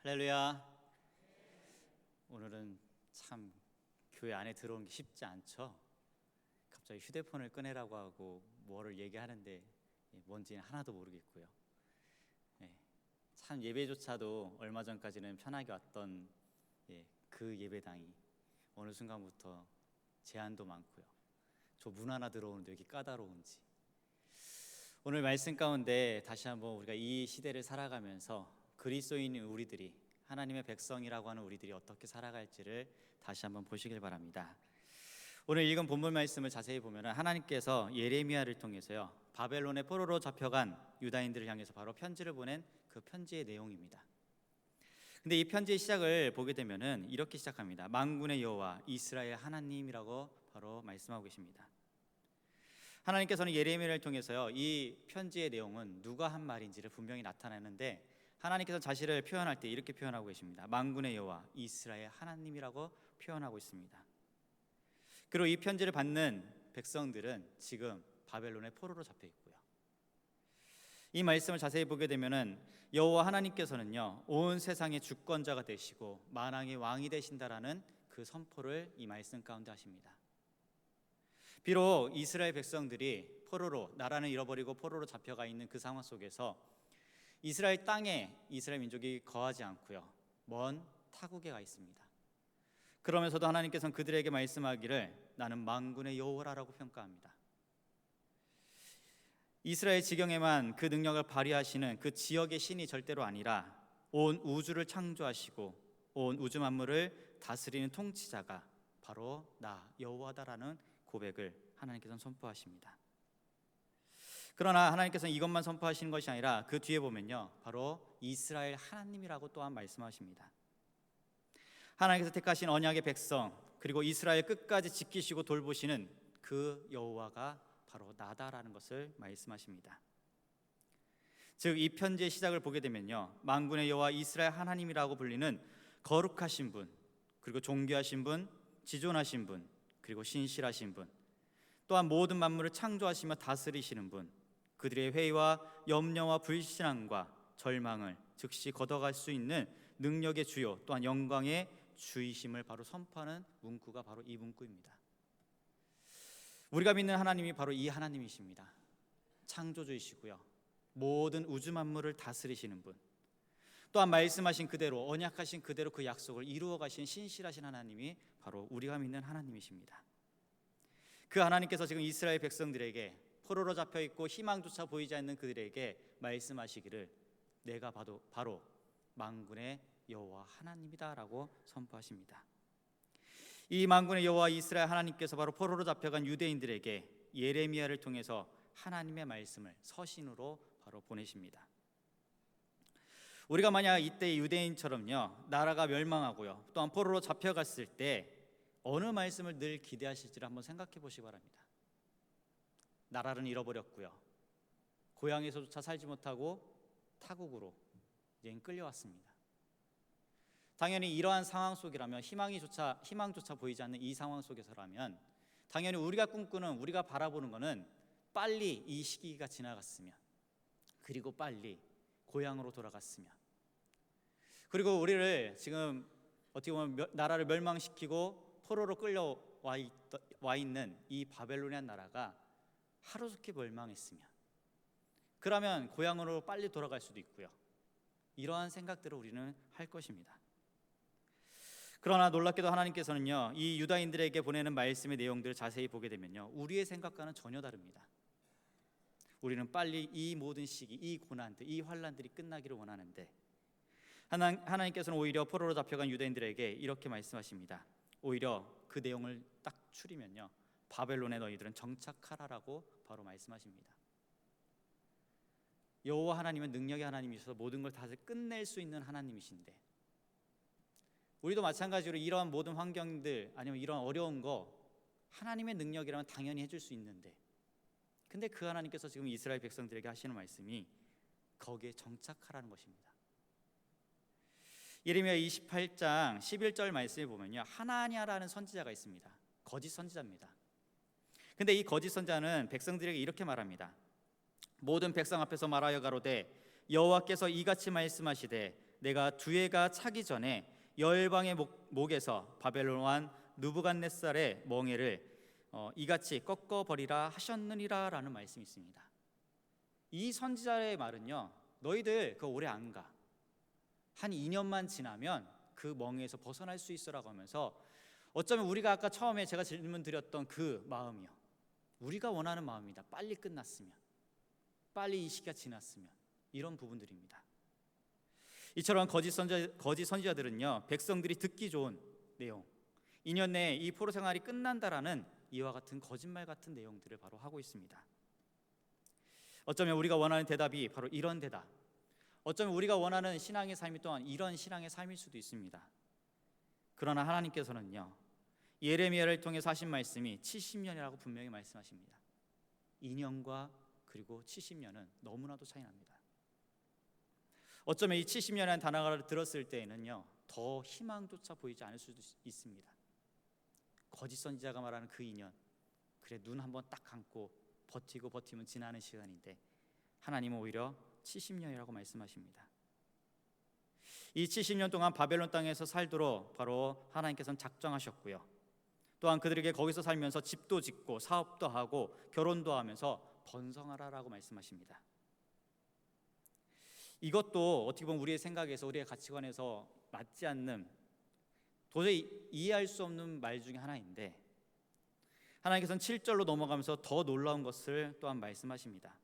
할렐루야. 오늘은 참 교회 안에 들어오는 게 쉽지 않죠. 갑자기 휴대폰을 꺼내라고 하고 뭐를 얘기하는데 뭔지는 하나도 모르겠고요. 참 예배조차도 얼마 전까지는 편하게 왔던 그 예배당이 어느 순간부터 제한도 많고요. 저 문 하나 들어오는데 이렇게 까다로운지. 오늘 말씀 가운데 다시 한번 우리가 이 시대를 살아가면서 그리스도인인 우리들이, 하나님의 백성이라고 하는 우리들이 어떻게 살아갈지를 다시 한번 보시길 바랍니다. 오늘 읽은 본문 말씀을 자세히 보면 하나님께서 예레미야를 통해서요, 바벨론의 포로로 잡혀간 유다인들을 향해서 바로 편지를 보낸 그 편지의 내용입니다. 근데 이 편지의 시작을 보게 되면은 이렇게 시작합니다. 만군의 여호와 이스라엘 하나님이라고 바로 말씀하고 계십니다. 하나님께서는 예레미야를 통해서요, 이 편지의 내용은 누가 한 말인지를 분명히 나타내는데, 하나님께서 자신을 표현할 때 이렇게 표현하고 계십니다. 만군의 여호와 이스라엘 하나님이라고 표현하고 있습니다. 그리고 이 편지를 받는 백성들은 지금 바벨론의 포로로 잡혀 있고요. 이 말씀을 자세히 보게 되면은 여호와 하나님께서는요, 온 세상의 주권자가 되시고 만왕의 왕이 되신다라는 그 선포를 이 말씀 가운데 하십니다. 비록 이스라엘 백성들이 포로로, 나라는 잃어버리고 포로로 잡혀가 있는 그 상황 속에서 이스라엘 땅에 이스라엘 민족이 거하지 않고요, 먼 타국에 가 있습니다. 그러면서도 하나님께서는 그들에게 말씀하기를 나는 만군의 여호와라고 평가합니다. 이스라엘 지경에만 그 능력을 발휘하시는 그 지역의 신이 절대로 아니라 온 우주를 창조하시고 온 우주 만물을 다스리는 통치자가 바로 나 여호와다라는 고백을 하나님께서는 선포하십니다. 그러나 하나님께서는 이것만 선포하시는 것이 아니라 그 뒤에 보면요, 바로 이스라엘 하나님이라고 또한 말씀하십니다. 하나님께서 택하신 언약의 백성, 그리고 이스라엘 끝까지 지키시고 돌보시는 그 여호와가 바로 나다라는 것을 말씀하십니다. 즉 이 편지의 시작을 보게 되면요, 만군의 여호와 이스라엘 하나님이라고 불리는 거룩하신 분, 그리고 존귀하신 분, 지존하신 분, 그리고 신실하신 분, 또한 모든 만물을 창조하시며 다스리시는 분, 그들의 회의와 염려와 불신앙과 절망을 즉시 걷어갈 수 있는 능력의 주요, 또한 영광의 주이심을 바로 선포하는 문구가 바로 이 문구입니다. 우리가 믿는 하나님이 바로 이 하나님이십니다. 창조주이시고요, 모든 우주 만물을 다스리시는 분, 또한 말씀하신 그대로, 언약하신 그대로 그 약속을 이루어 가신 신실하신 하나님이 바로 우리가 믿는 하나님이십니다. 그 하나님께서 지금 이스라엘 백성들에게, 포로로 잡혀 있고 희망조차 보이지 않는 그들에게 말씀하시기를 내가 바로 만군의 여호와 하나님이다라고 선포하십니다. 이 만군의 여호와 이스라엘 하나님께서 바로 포로로 잡혀간 유대인들에게 예레미야를 통해서 하나님의 말씀을 서신으로 바로 보내십니다. 우리가 만약 이때 유대인처럼요, 나라가 멸망하고요, 또한 포로로 잡혀갔을 때 어느 말씀을 늘 기대하실지를 한번 생각해 보시기 바랍니다. 나라는 잃어버렸고요, 고향에서조차 살지 못하고 타국으로 이제 끌려왔습니다. 당연히 이러한 상황 속이라면, 희망조차 보이지 않는 이 상황 속에서라면 당연히 우리가 꿈꾸는, 우리가 바라보는 것은 빨리 이 시기가 지나갔으면, 그리고 빨리 고향으로 돌아갔으면, 그리고 우리를 지금 어떻게 보면 나라를 멸망시키고 포로로 끌려와 있는 이 바벨론이라는 나라가 하루속히 멸망했으면, 그러면 고향으로 빨리 돌아갈 수도 있고요, 이러한 생각들을 우리는 할 것입니다. 그러나 놀랍게도 하나님께서는요, 이 유다인들에게 보내는 말씀의 내용들을 자세히 보게 되면요, 우리의 생각과는 전혀 다릅니다. 우리는 빨리 이 모든 시기, 이 고난들, 이 환난들이 끝나기를 원하는데, 하나님께서는 오히려 포로로 잡혀간 유대인들에게 이렇게 말씀하십니다. 오히려 그 내용을 딱 추리면요, 바벨론에 너희들은 정착하라라고 바로 말씀하십니다. 여호와 하나님은 능력의 하나님이셔서 모든 걸 다 끝낼 수 있는 하나님이신데, 우리도 마찬가지로 이러한 모든 환경들, 아니면 이런 어려운 거 하나님의 능력이라면 당연히 해줄 수 있는데, 근데 그 하나님께서 지금 이스라엘 백성들에게 하시는 말씀이 거기에 정착하라는 것입니다. 예레미야 28장 11절 말씀에 보면요, 하나냐라는 선지자가 있습니다. 거짓 선지자입니다. 근데 이 거짓 선지자는 백성들에게 이렇게 말합니다. 모든 백성 앞에서 말하여 가로되 여호와께서 이같이 말씀하시되 내가 두 해가 차기 전에 열방의 목에서 바벨론 왕 느부갓네살의 멍에를 이같이 꺾어버리라 하셨느니라 라는 말씀이 있습니다. 이 선지자의 말은요, 너희들 그 오래 안 가, 한 2년만 지나면 그 멍에서 벗어날 수 있어라고 하면서, 어쩌면 우리가 아까 처음에 제가 질문 드렸던 그 마음이요, 우리가 원하는 마음입니다. 빨리 끝났으면, 빨리 이 시기가 지났으면, 이런 부분들입니다. 이처럼 거짓 선지자들은요, 백성들이 듣기 좋은 내용, 2년 내에 이 포로 생활이 끝난다라는 이와 같은 거짓말 같은 내용들을 바로 하고 있습니다. 어쩌면 우리가 원하는 대답이 바로 이런 대답, 어쩌면 우리가 원하는 신앙의 삶이 또한 이런 신앙의 삶일 수도 있습니다. 그러나 하나님께서는요, 예레미야를 통해서 하신 말씀이 70년이라고 분명히 말씀하십니다. 2년과 그리고 70년은 너무나도 차이 납니다. 어쩌면 이 70년이라는 단어를 들었을 때에는요, 더 희망조차 보이지 않을 수도 있습니다. 거짓 선지자가 말하는 그 2년, 그래 눈 한번 딱 감고 버티면 지나는 시간인데, 하나님은 오히려 70년이라고 말씀하십니다. 이 70년 동안 바벨론 땅에서 살도록 바로 하나님께서는 작정하셨고요, 또한 그들에게 거기서 살면서 집도 짓고 사업도 하고 결혼도 하면서 번성하라라고 말씀하십니다. 이것도 어떻게 보면 우리의 생각에서, 우리의 가치관에서 맞지 않는, 도저히 이해할 수 없는 말 중에 하나인데, 하나님께서는 7절로 넘어가면서 더 놀라운 것을 또한 말씀하십니다.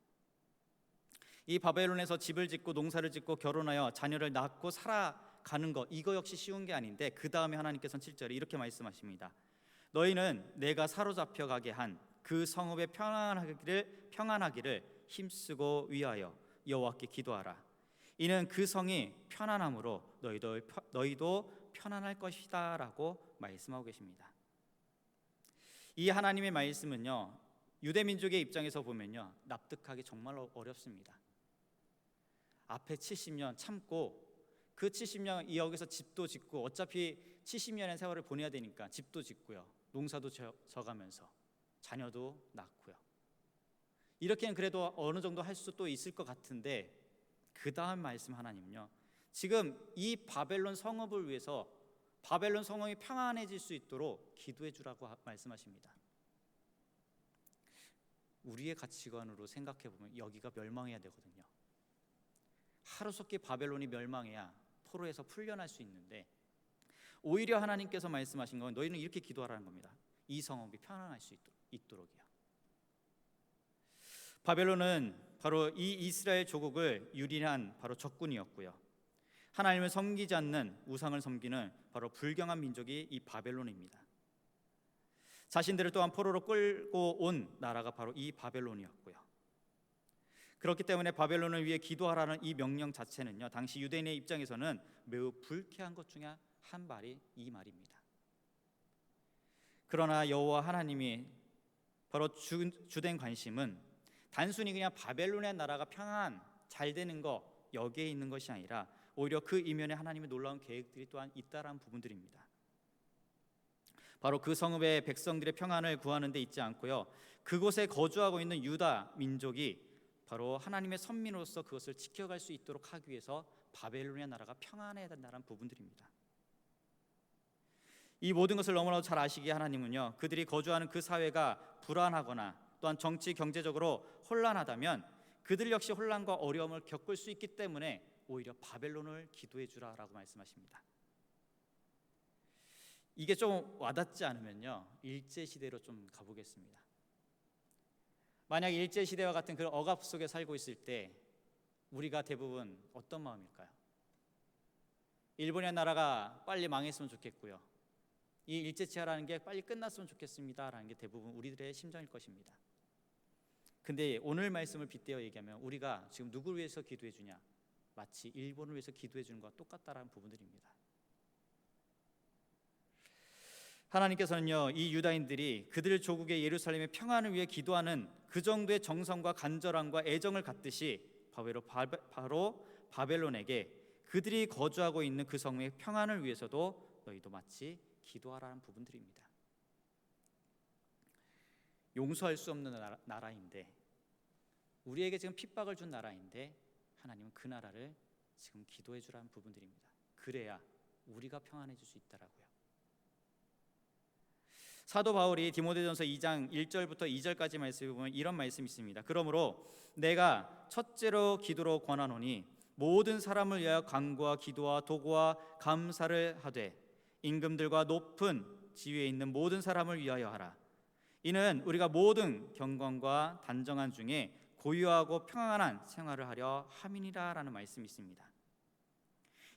이 바벨론에서 집을 짓고 농사를 짓고 결혼하여 자녀를 낳고 살아가는 것, 이거 역시 쉬운 게 아닌데, 그 다음에 하나님께서는 7절에 이렇게 말씀하십니다. 너희는 내가 사로잡혀 가게 한 그 성읍의 평안하기를 힘쓰고 위하여 여호와께 기도하라. 이는 그 성이 편안함으로 너희도 편안할 것이다 라고 말씀하고 계십니다. 이 하나님의 말씀은요, 유대 민족의 입장에서 보면요, 납득하기 정말 어렵습니다. 앞에 70년 참고, 그 70년 여기서 집도 짓고, 어차피 70년의 세월을 보내야 되니까 집도 짓고요, 농사도 져가면서 자녀도 낳고요, 이렇게는 그래도 어느 정도 할 수 또 있을 것 같은데, 그 다음 말씀 하나님은요, 지금 이 바벨론 성읍을 위해서, 바벨론 성읍이 평안해질 수 있도록 기도해 주라고 말씀하십니다. 우리의 가치관으로 생각해 보면 여기가 멸망해야 되거든요. 하루속히 바벨론이 멸망해야 포로에서 풀려날 수 있는데, 오히려 하나님께서 말씀하신 건 너희는 이렇게 기도하라는 겁니다. 이 성읍이 편안할 수 있도록이요. 바벨론은 바로 이 이스라엘 조국을 유린한 바로 적군이었고요, 하나님을 섬기지 않는 우상을 섬기는 바로 불경한 민족이 이 바벨론입니다. 자신들을 또한 포로로 끌고 온 나라가 바로 이 바벨론이었고요. 그렇기 때문에 바벨론을 위해 기도하라는 이 명령 자체는요, 당시 유대인의 입장에서는 매우 불쾌한 것 중에 한 말이 이 말입니다. 그러나 여호와 하나님이 바로 주된 관심은 단순히 그냥 바벨론의 나라가 평안 잘 되는 거, 여기에 있는 것이 아니라 오히려 그 이면에 하나님의 놀라운 계획들이 또한 있다라는 부분들입니다. 바로 그 성읍의 백성들의 평안을 구하는 데 있지 않고요, 그곳에 거주하고 있는 유다 민족이 바로 하나님의 선민으로서 그것을 지켜갈 수 있도록 하기 위해서 바벨론의 나라가 평안해야 된다는 부분들입니다. 이 모든 것을 너무나도 잘 아시기에 하나님은요, 그들이 거주하는 그 사회가 불안하거나 또한 정치 경제적으로 혼란하다면 그들 역시 혼란과 어려움을 겪을 수 있기 때문에 오히려 바벨론을 기도해 주라라고 말씀하십니다. 이게 좀 와닿지 않으면요, 일제시대로 좀 가보겠습니다. 만약 일제시대와 같은 그런 억압 속에 살고 있을 때 우리가 대부분 어떤 마음일까요? 일본의 나라가 빨리 망했으면 좋겠고요, 이 일제치하라는 게 빨리 끝났으면 좋겠습니다 라는 게 대부분 우리들의 심정일 것입니다. 근데 오늘 말씀을 빗대어 얘기하면 우리가 지금 누구를 위해서 기도해 주냐, 마치 일본을 위해서 기도해 주는 것과 똑같다라는 부분들입니다. 하나님께서는요, 이 유다인들이 그들 조국의 예루살렘의 평안을 위해 기도하는 그 정도의 정성과 간절함과 애정을 갖듯이 바로 바벨론에게 그들이 거주하고 있는 그 성의 평안을 위해서도 너희도 마치 기도하라는 부분들입니다. 용서할 수 없는 나라인데, 우리에게 지금 핍박을 준 나라인데 하나님은 그 나라를 지금 기도해 주라는 부분들입니다. 그래야 우리가 평안해질 수 있다라고요. 사도 바울이 디모데전서 2장 1절부터 2절까지 말씀을 보면 이런 말씀이 있습니다. 그러므로 내가 첫째로 기도로 권하노니 모든 사람을 위하여 간구와 기도와 도구와 감사를 하되 임금들과 높은 지위에 있는 모든 사람을 위하여 하라. 이는 우리가 모든 경건과 단정한 중에 고요하고 평안한 생활을 하려 함이니라라는 말씀이 있습니다.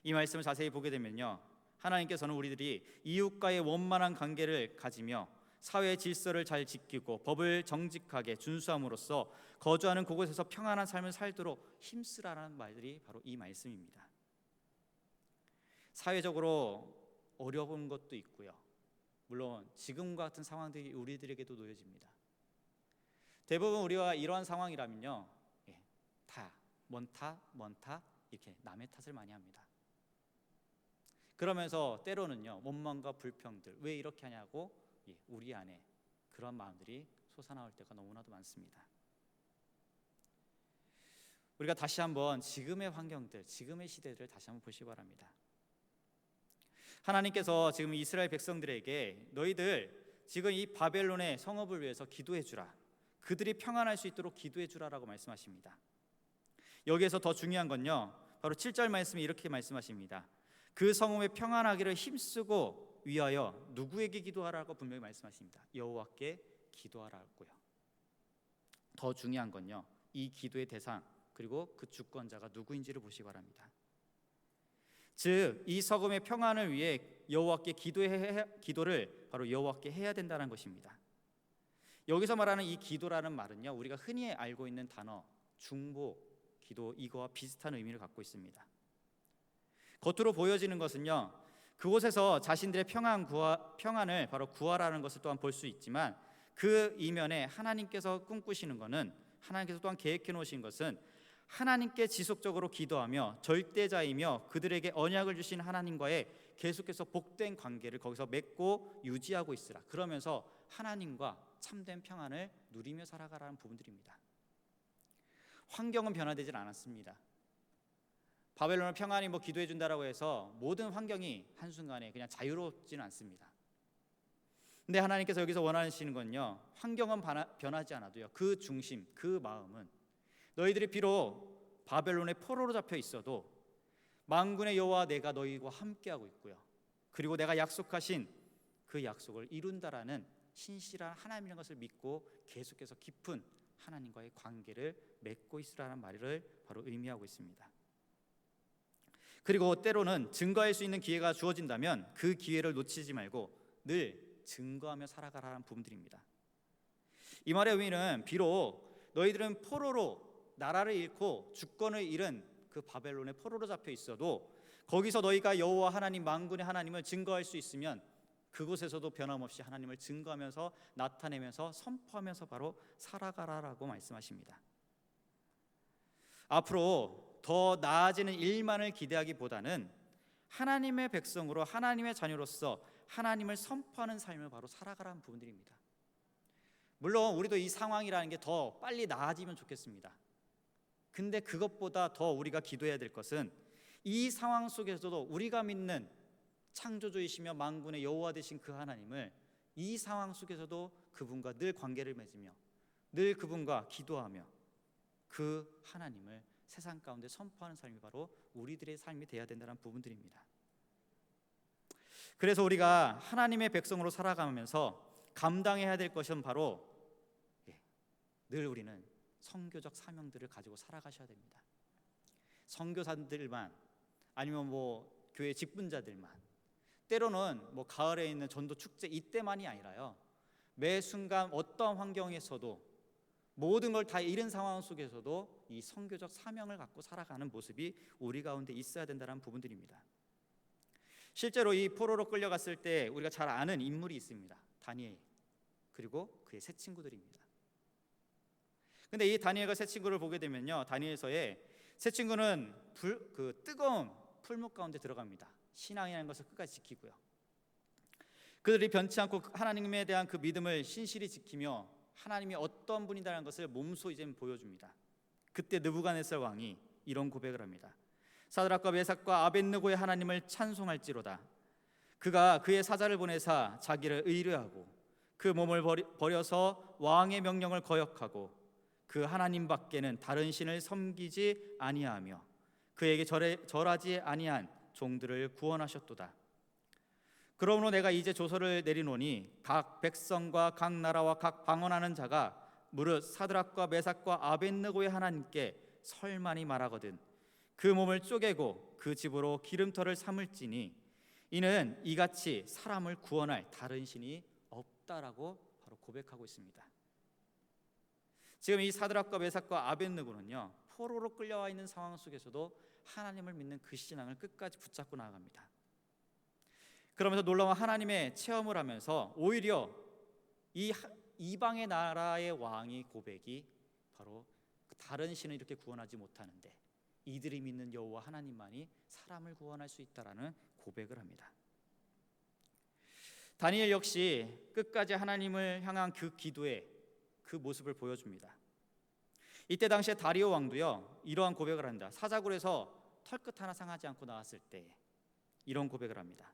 이 말씀을 자세히 보게 되면요, 하나님께서는 우리들이 이웃과의 원만한 관계를 가지며 사회 질서를 잘 지키고 법을 정직하게 준수함으로써 거주하는 그곳에서 평안한 삶을 살도록 힘쓰라는 말들이 바로 이 말씀입니다. 사회적으로 어려운 것도 있고요, 물론 지금과 같은 상황들이 우리들에게도 놓여집니다. 대부분 우리가 이러한 상황이라면요, 먼 탓 이렇게 남의 탓을 많이 합니다. 그러면서 때로는요, 원망과 불평들, 왜 이렇게 하냐고 우리 안에 그런 마음들이 솟아나올 때가 너무나도 많습니다. 우리가 다시 한번 지금의 환경들, 지금의 시대들을 다시 한번 보시기 바랍니다. 하나님께서 지금 이스라엘 백성들에게 너희들 지금 이 바벨론의 성읍을 위해서 기도해 주라, 그들이 평안할 수 있도록 기도해 주라라고 말씀하십니다. 여기에서 더 중요한 건요, 바로 7절 말씀이 이렇게 말씀하십니다. 그 성읍에 평안하기를 힘쓰고 위하여 누구에게 기도하라고 분명히 말씀하십니다. 여호와께 기도하라고요. 더 중요한 건요, 이 기도의 대상 그리고 그 주권자가 누구인지를 보시기 바랍니다. 즉, 이 성읍의 평안을 위해 여호와께 기도를 바로 여호와께 해야 된다는 것입니다. 여기서 말하는 이 기도라는 말은요, 우리가 흔히 알고 있는 단어 중보 기도, 이거와 비슷한 의미를 갖고 있습니다. 겉으로 보여지는 것은요, 그곳에서 자신들의 평안을 바로 구하라는 것을 또한 볼 수 있지만, 그 이면에 하나님께서 꿈꾸시는 것은, 하나님께서 또한 계획해 놓으신 것은 하나님께 지속적으로 기도하며 절대자이며 그들에게 언약을 주신 하나님과의 계속해서 복된 관계를 거기서 맺고 유지하고 있으라. 그러면서 하나님과 참된 평안을 누리며 살아가라는 부분들입니다. 환경은 변화되질 않았습니다. 바벨론을 평안히 기도해 준다라고 해서 모든 환경이 한순간에 그냥 자유롭지는 않습니다. 근데 하나님께서 여기서 원하시는 건요, 환경은 변하지 않아도요, 그 중심, 그 마음은 너희들이 비록 바벨론의 포로로 잡혀 있어도 만군의 여호와 내가 너희와 함께하고 있고요, 그리고 내가 약속하신 그 약속을 이룬다라는 신실한 하나님이라는 것을 믿고 계속해서 깊은 하나님과의 관계를 맺고 있으라는 말을 바로 의미하고 있습니다. 그리고 때로는 증거할 수 있는 기회가 주어진다면 그 기회를 놓치지 말고 늘 증거하며 살아가라는 부분들입니다. 이 말의 의미는 비록 너희들은 포로로 나라를 잃고 주권을 잃은 그 바벨론의 포로로 잡혀 있어도 거기서 너희가 여호와 하나님 만군의 하나님을 증거할 수 있으면 그곳에서도 변함없이 하나님을 증거하면서 나타내면서 선포하면서 바로 살아가라라고 말씀하십니다. 앞으로 더 나아지는 일만을 기대하기보다는 하나님의 백성으로 하나님의 자녀로서 하나님을 선포하는 삶을 바로 살아가라는 부분들입니다. 물론 우리도 이 상황이라는 게 더 빨리 나아지면 좋겠습니다. 근데 그것보다 더 우리가 기도해야 될 것은 이 상황 속에서도 우리가 믿는 창조주이시며 만군의 여호와 되신 그 하나님을 이 상황 속에서도 그분과 늘 관계를 맺으며 늘 그분과 기도하며 그 하나님을 세상 가운데 선포하는 삶이 바로 우리들의 삶이 되어야 된다는 부분들입니다. 그래서 우리가 하나님의 백성으로 살아가면서 감당해야 될 것은 바로 늘 우리는 선교적 사명들을 가지고 살아가셔야 됩니다. 선교사들만 아니면 교회 직분자들만, 때로는 가을에 있는 전도 축제 이때만이 아니라요, 매 순간 어떤 환경에서도 모든 걸 다 잃은 상황 속에서도 이 선교적 사명을 갖고 살아가는 모습이 우리 가운데 있어야 된다는 부분들입니다. 실제로 이 포로로 끌려갔을 때 우리가 잘 아는 인물이 있습니다. 다니엘, 그리고 그의 세 친구들입니다. 근데 이 다니엘과 세 친구를 보게 되면요, 다니엘서에 세 친구는 뜨거운 풀무 가운데 들어갑니다. 신앙이라는 것을 끝까지 지키고요, 그들이 변치 않고 하나님에 대한 그 믿음을 신실히 지키며 하나님이 어떤 분이라는 것을 몸소 이제 보여줍니다. 그때 느부갓네살 왕이 이런 고백을 합니다. 사드락과 메삭과 아벳느고의 하나님을 찬송할지로다. 그가 그의 사자를 보내사 자기를 의뢰하고 그 몸을 버려서 왕의 명령을 거역하고 그 하나님 밖에는 다른 신을 섬기지 아니하며 그에게 절하지 아니한 종들을 구원하셨도다. 그러므로 내가 이제 조서를 내리노니 각 백성과 각 나라와 각 방언하는 자가 무릇 사드락과 메삭과 아벳느고의 하나님께 설만이 말하거든 그 몸을 쪼개고 그 집으로 기름터를 삼을지니 이는 이같이 사람을 구원할 다른 신이 없다라고 바로 고백하고 있습니다. 지금 이 사드락과 메삭과 아벳느고는요, 포로로 끌려와 있는 상황 속에서도 하나님을 믿는 그 신앙을 끝까지 붙잡고 나아갑니다. 그러면서 놀라운 하나님의 체험을 하면서 오히려 이 이방의 나라의 왕의 고백이 바로 다른 신을 이렇게 구원하지 못하는데 이들이 믿는 여호와 하나님만이 사람을 구원할 수 있다라는 고백을 합니다. 다니엘 역시 끝까지 하나님을 향한 그 기도의 그 모습을 보여줍니다. 이때 당시에 다리오 왕도요 이러한 고백을 합니다. 사자굴에서 털끝 하나 상하지 않고 나왔을 때 이런 고백을 합니다.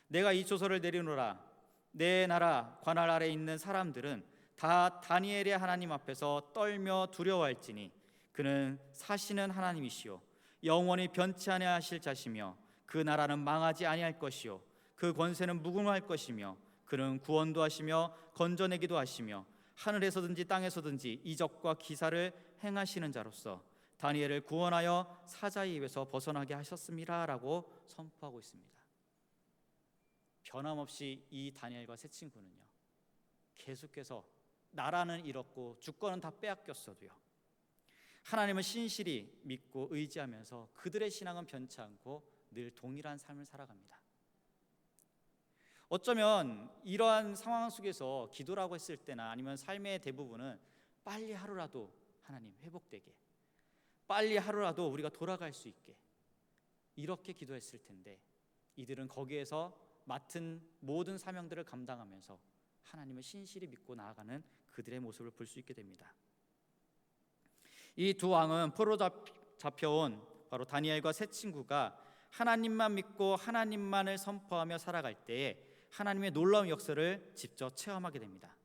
내가 이 조서를 내리노라. 내 나라 관할 아래 있는 사람들은 다 다니엘의 하나님 앞에서 떨며 두려워할지니 그는 사시는 하나님이시요 영원히 변치 아니하실 자시며 그 나라는 망하지 아니할 것이요 그 권세는 무궁할 것이며 그는 구원도 하시며 건져내기도 하시며 하늘에서든지 땅에서든지 이적과 기사를 행하시는 자로서 다니엘을 구원하여 사자의 입에서 벗어나게 하셨음이라라고 선포하고 있습니다. 변함없이 이 다니엘과 세 친구는요 계속해서 나라는 잃었고 주권은 다 빼앗겼어도요 하나님을 신실히 믿고 의지하면서 그들의 신앙은 변치 않고 늘 동일한 삶을 살아갑니다. 어쩌면 이러한 상황 속에서 기도라고 했을 때나 아니면 삶의 대부분은 빨리 하루라도 하나님 회복되게, 빨리 하루라도 우리가 돌아갈 수 있게 이렇게 기도했을 텐데 이들은 거기에서 맡은 모든 사명들을 감당하면서 하나님을 신실히 믿고 나아가는 그들의 모습을 볼 수 있게 됩니다. 이 두 왕은 포로 잡혀온 바로 다니엘과 세 친구가 하나님만 믿고 하나님만을 선포하며 살아갈 때에 하나님의 놀라운 역사를 직접 체험하게 됩니다.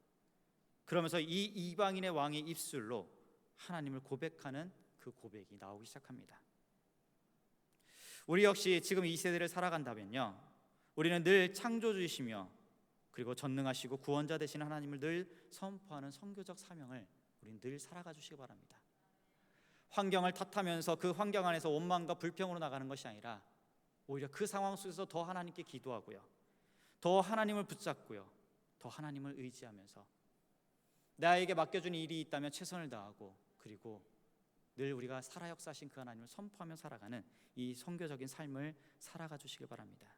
그러면서 이 이방인의 왕의 입술로 하나님을 고백하는 그 고백이 나오기 시작합니다. 우리 역시 지금 이 세대를 살아간다면요 우리는 늘 창조주이시며 그리고 전능하시고 구원자 되시는 하나님을 늘 선포하는 선교적 사명을 우리는 늘 살아가 주시기 바랍니다. 환경을 탓하면서 그 환경 안에서 원망과 불평으로 나가는 것이 아니라 오히려 그 상황 속에서 더 하나님께 기도하고요 더 하나님을 붙잡고요 더 하나님을 의지하면서 나에게 맡겨준 일이 있다면 최선을 다하고 그리고 늘 우리가 살아 역사하신 그 하나님을 선포하며 살아가는 이 선교적인 삶을 살아가 주시길 바랍니다.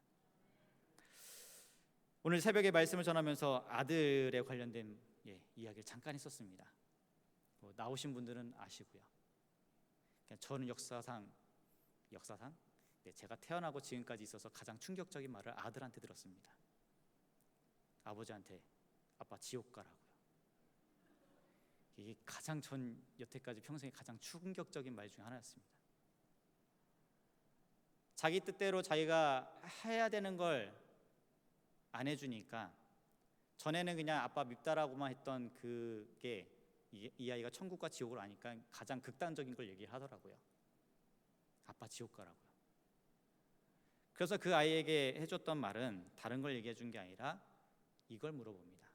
오늘 새벽에 말씀을 전하면서 아들에 관련된 이야기를 잠깐 했었습니다. 나오신 분들은 아시고요. 저는 역사상 제가 태어나고 지금까지 있어서 가장 충격적인 말을 아들한테 들었습니다. 아버지한테 아빠 지옥 가라고요. 이게 가장 전 여태까지 평생에 가장 충격적인 말 중에 하나였습니다. 자기 뜻대로 자기가 해야 되는 걸 안 해주니까 전에는 그냥 아빠 밉다라고만 했던 그게 이 아이가 천국과 지옥을 아니까 가장 극단적인 걸 얘기를 하더라고요. 아빠 지옥 가라고요. 그래서 그 아이에게 해줬던 말은 다른 걸 얘기해 준 게 아니라 이걸 물어봅니다.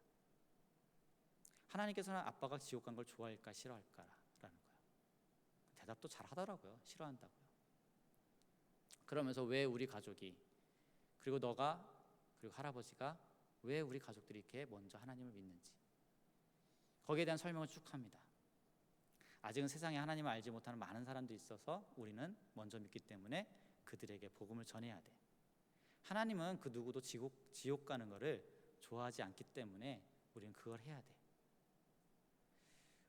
하나님께서는 아빠가 지옥 간 걸 좋아할까 싫어할까라는 거예요. 대답도 잘 하더라고요. 싫어한다고요. 그러면서 왜 우리 가족이 그리고 너가 그리고 할아버지가 왜 우리 가족들이 이렇게 먼저 하나님을 믿는지 거기에 대한 설명을 쭉 합니다. 아직은 세상에 하나님을 알지 못하는 많은 사람들이 있어서 우리는 먼저 믿기 때문에 그들에게 복음을 전해야 돼. 하나님은 그 누구도 지옥 가는 거를 좋아하지 않기 때문에 우리는 그걸 해야 돼.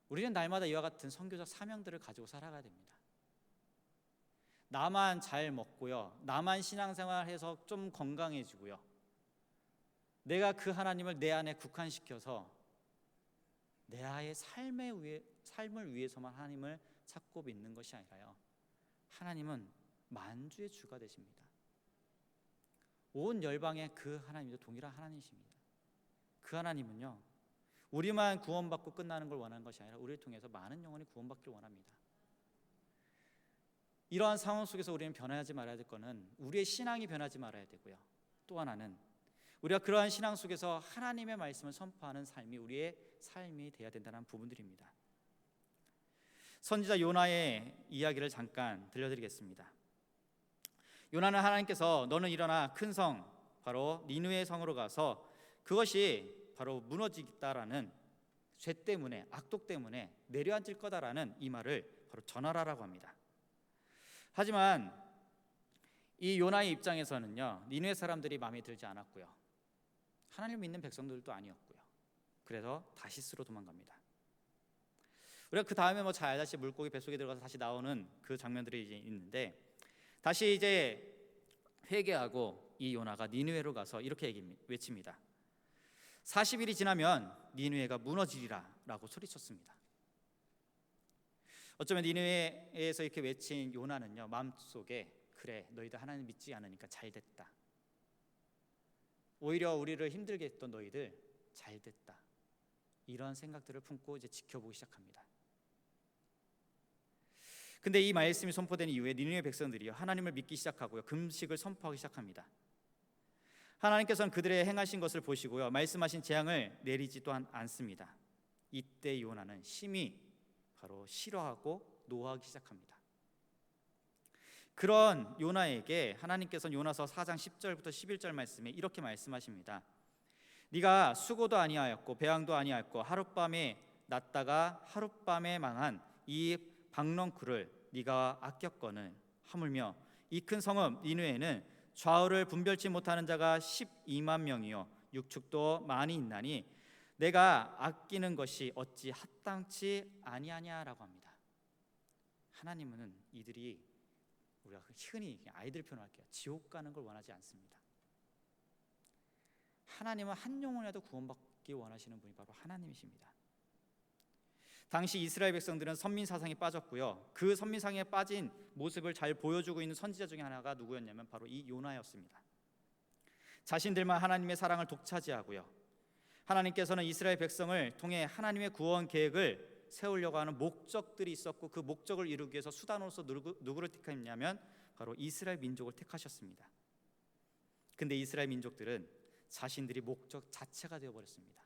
우리는 날마다 이와 같은 선교적 사명들을 가지고 살아가야 됩니다. 나만 잘 먹고요, 나만 신앙생활해서 좀 건강해지고요, 내가 그 하나님을 내 안에 국한시켜서 내 아이의 삶을 위해서만 하나님을 찾고 믿는 것이 아니라요, 하나님은 만주의 주가 되십니다. 온 열방의 그 하나님도 동일한 하나님이십니다. 그 하나님은요, 우리만 구원받고 끝나는 걸 원하는 것이 아니라 우리를 통해서 많은 영혼이 구원받기를 원합니다. 이러한 상황 속에서 우리는 변화하지 말아야 될 것은 우리의 신앙이 변하지 말아야 되고요, 또 하나는 우리가 그러한 신앙 속에서 하나님의 말씀을 선포하는 삶이 우리의 삶이 되어야 된다는 부분들입니다. 선지자 요나의 이야기를 잠깐 들려드리겠습니다. 요나는 하나님께서 너는 일어나 큰 성 바로 니느웨 성으로 가서 그것이 바로 무너지겠다라는 죄 때문에, 악독 때문에 내려앉을 거다라는 이 말을 바로 전하라라고 합니다. 하지만 이 요나의 입장에서는요, 니느웨 사람들이 마음에 들지 않았고요, 하나님을 믿는 백성들도 아니었고요. 그래서 다시스로 도망갑니다. 우리가 그 다음에 잘 알다시피 물고기 뱃속에 들어가서 다시 나오는 그 장면들이 이제 있는데, 다시 이제 회개하고 이 요나가 니느웨로 가서 이렇게 외칩니다. 40일이 지나면 니느웨가 무너지리라 라고 소리쳤습니다. 어쩌면 니느웨에서 이렇게 외친 요나는요, 마음속에 그래, 너희들 하나님 믿지 않으니까 잘됐다, 오히려 우리를 힘들게 했던 너희들 잘됐다, 이런 생각들을 품고 이제 지켜보기 시작합니다. 근데 이 말씀이 선포된 이후에 니느웨 백성들이요, 하나님을 믿기 시작하고요, 금식을 선포하기 시작합니다. 하나님께서는 그들의 행하신 것을 보시고요, 말씀하신 재앙을 내리지 또한 않습니다. 이때 요나는 심히 바로 싫어하고 노하기 시작합니다. 그런 요나에게 하나님께서는 요나서 4장 10절부터 11절 말씀에 이렇게 말씀하십니다. 네가 수고도 아니하였고 배양도 아니하였고 하룻밤에 났다가 하룻밤에 망한 이 박넝쿨을 네가 아꼈거늘 하물며 이 큰 성읍 니느웨에는 좌우를 분별치 못하는 자가 12만 명이요 육축도 많이 있나니 내가 아끼는 것이 어찌 합당치 아니하냐라고 합니다. 하나님은 이들이, 우리가 흔히 아이들 표현할게요, 지옥 가는 걸 원하지 않습니다. 하나님은 한 영혼이라도 구원받기 원하시는 분이 바로 하나님이십니다. 당시 이스라엘 백성들은 선민 사상에 빠졌고요, 그 선민 사상에 빠진 모습을 잘 보여주고 있는 선지자 중에 하나가 누구였냐면 바로 이 요나였습니다. 자신들만 하나님의 사랑을 독차지하고요, 하나님께서는 이스라엘 백성을 통해 하나님의 구원 계획을 세우려고 하는 목적들이 있었고, 그 목적을 이루기 위해서 수단으로서 누구를 택했냐면 바로 이스라엘 민족을 택하셨습니다. 근데 이스라엘 민족들은 자신들이 목적 자체가 되어버렸습니다.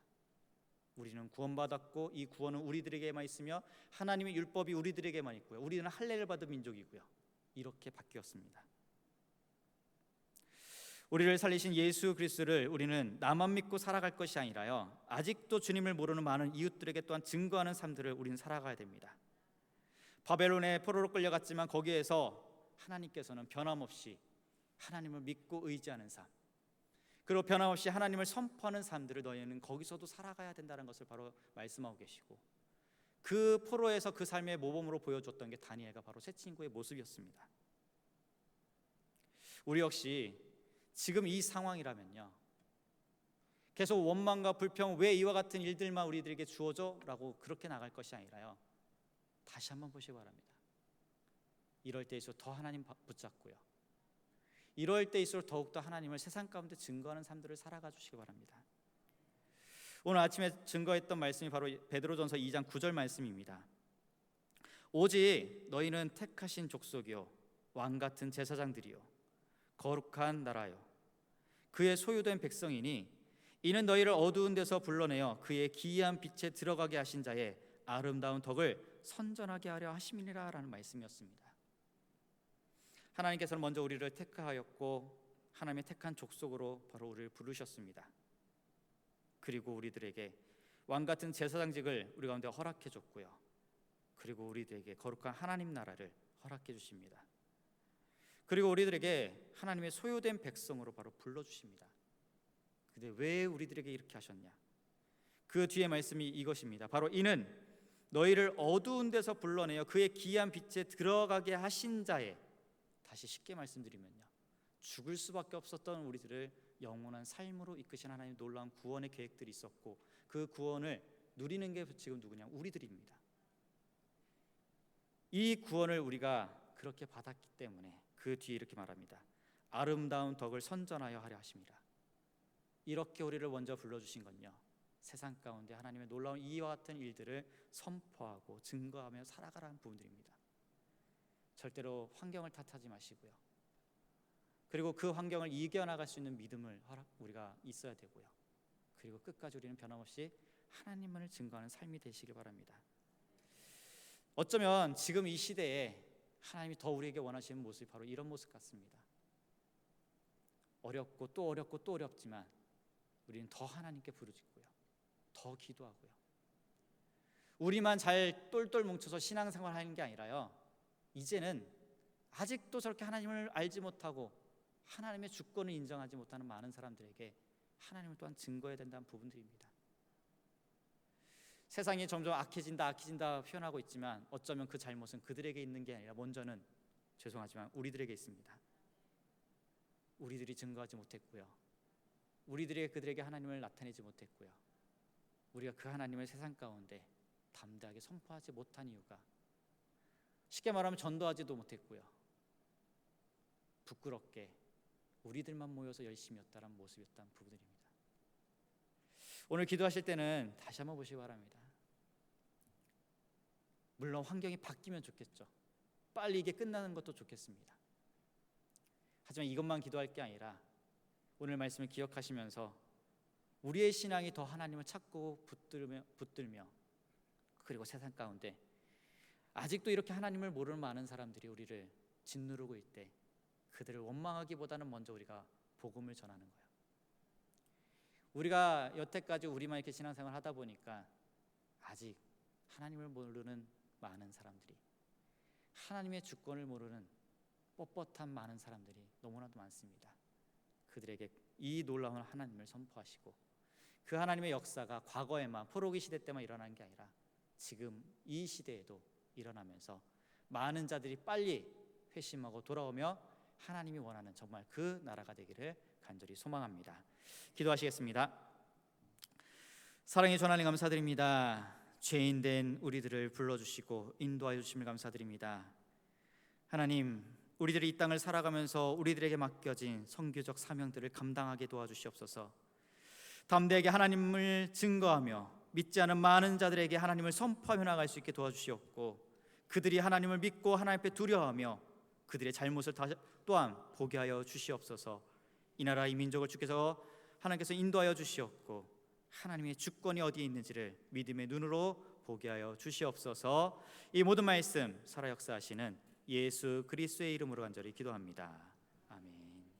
우리는 구원받았고 이 구원은 우리들에게만 있으며 하나님의 율법이 우리들에게만 있고요, 우리는 할례를 받은 민족이고요, 이렇게 바뀌었습니다. 우리를 살리신 예수 그리스도를 우리는 나만 믿고 살아갈 것이 아니라요, 아직도 주님을 모르는 많은 이웃들에게 또한 증거하는 삶들을 우리는 살아가야 됩니다. 바벨론의 포로로 끌려갔지만 거기에서 하나님께서는 변함없이 하나님을 믿고 의지하는 삶, 그리고 변함없이 하나님을 선포하는 삶들을 너희는 거기서도 살아가야 된다는 것을 바로 말씀하고 계시고, 그 포로에서 그 삶의 모범으로 보여줬던 게 다니엘과 바로 세 친구의 모습이었습니다. 우리 역시 지금 이 상황이라면요, 계속 원망과 불평, 왜 이와 같은 일들만 우리들에게 주어져? 라고 그렇게 나갈 것이 아니라요, 다시 한번 보시기 바랍니다. 이럴 때일수록 더 하나님 붙잡고요, 이럴 때일수록 더욱더 하나님을 세상 가운데 증거하는 삶들을 살아가 주시기 바랍니다. 오늘 아침에 증거했던 말씀이 바로 베드로전서 2장 9절 말씀입니다. 오직 너희는 택하신 족속이요 왕같은 제사장들이요 거룩한 나라요 그의 소유된 백성이니 이는 너희를 어두운 데서 불러내어 그의 기이한 빛에 들어가게 하신 자의 아름다운 덕을 선전하게 하려 하심이니라 라는 말씀이었습니다. 하나님께서는 먼저 우리를 택하였고 하나님의 택한 족속으로 바로 우리를 부르셨습니다. 그리고 우리들에게 왕같은 제사장직을 우리 가운데 허락해 줬고요, 그리고 우리들에게 거룩한 하나님 나라를 허락해 주십니다. 그리고 우리들에게 하나님의 소유된 백성으로 바로 불러주십니다. 근데 왜 우리들에게 이렇게 하셨냐? 그 뒤에 말씀이 이것입니다. 바로 이는 너희를 어두운 데서 불러내어 그의 기이한 빛에 들어가게 하신 자의, 다시 쉽게 말씀드리면요, 죽을 수밖에 없었던 우리들을 영원한 삶으로 이끄신 하나님의 놀라운 구원의 계획들이 있었고, 그 구원을 누리는 게 지금 누구냐? 우리들입니다. 이 구원을 우리가 그렇게 받았기 때문에 그 뒤에 이렇게 말합니다. 아름다운 덕을 선전하여 하려 하십니다. 이렇게 우리를 먼저 불러주신 건요, 세상 가운데 하나님의 놀라운 이와 같은 일들을 선포하고 증거하며 살아가라는 부분들입니다. 절대로 환경을 탓하지 마시고요, 그리고 그 환경을 이겨나갈 수 있는 믿음을 우리가 있어야 되고요, 그리고 끝까지 우리는 변함없이 하나님만을 증거하는 삶이 되시길 바랍니다. 어쩌면 지금 이 시대에 하나님이 더 우리에게 원하시는 모습이 바로 이런 모습 같습니다. 어렵고 또 어렵고 또 어렵지만 우리는 더 하나님께 부르짖고요, 더 기도하고요, 우리만 잘 똘똘 뭉쳐서 신앙생활 하는 게 아니라요, 이제는 아직도 저렇게 하나님을 알지 못하고 하나님의 주권을 인정하지 못하는 많은 사람들에게 하나님을 또한 증거해야 된다는 부분들입니다. 세상이 점점 악해진다 표현하고 있지만 어쩌면 그 잘못은 그들에게 있는 게 아니라 먼저는 죄송하지만 우리들에게 있습니다. 우리들이 증거하지 못했고요, 우리들이 그들에게 하나님을 나타내지 못했고요, 우리가 그 하나님을 세상 가운데 담대하게 선포하지 못한 이유가 쉽게 말하면 전도하지도 못했고요, 부끄럽게 우리들만 모여서 열심히였다는 모습이었다는 부분들입니다. 오늘 기도하실 때는 다시 한번 보시기 바랍니다. 물론 환경이 바뀌면 좋겠죠. 빨리 이게 끝나는 것도 좋겠습니다. 하지만 이것만 기도할 게 아니라 오늘 말씀을 기억하시면서 우리의 신앙이 더 하나님을 찾고 붙들며 그리고 세상 가운데 아직도 이렇게 하나님을 모르는 많은 사람들이 우리를 짓누르고 있을 때 그들을 원망하기보다는 먼저 우리가 복음을 전하는 거예요. 우리가 여태까지 우리만 이렇게 신앙생활 하다 보니까 아직 하나님을 모르는 많은 사람들이, 하나님의 주권을 모르는 뻣뻣한 많은 사람들이 너무나도 많습니다. 그들에게 이 놀라운 하나님을 선포하시고 그 하나님의 역사가 과거에만 포로기 시대 때만 일어나는 게 아니라 지금 이 시대에도 일어나면서 많은 자들이 빨리 회심하고 돌아오며 하나님이 원하는 정말 그 나라가 되기를 간절히 소망합니다. 기도하시겠습니다. 사랑의 주 하나님 감사드립니다. 죄인 된 우리들을 불러주시고 인도하여 주심을 감사드립니다. 하나님, 우리들이 이 땅을 살아가면서 우리들에게 맡겨진 선교적 사명들을 감당하게 도와주시옵소서. 담대하게 하나님을 증거하며 믿지 않은 많은 자들에게 하나님을 선포하며 나갈 수 있게 도와주시옵고, 그들이 하나님을 믿고 하나님 앞에 두려워하며 그들의 잘못을 또한 보게 하여 주시옵소서. 이 나라 이 민족을 하나님께서 인도하여 주시옵고 하나님의 주권이 어디에 있는지를 믿음의 눈으로 보게 하여 주시옵소서. 이 모든 말씀 살아 역사하시는 예수 그리스도의 이름으로 간절히 기도합니다. 아멘.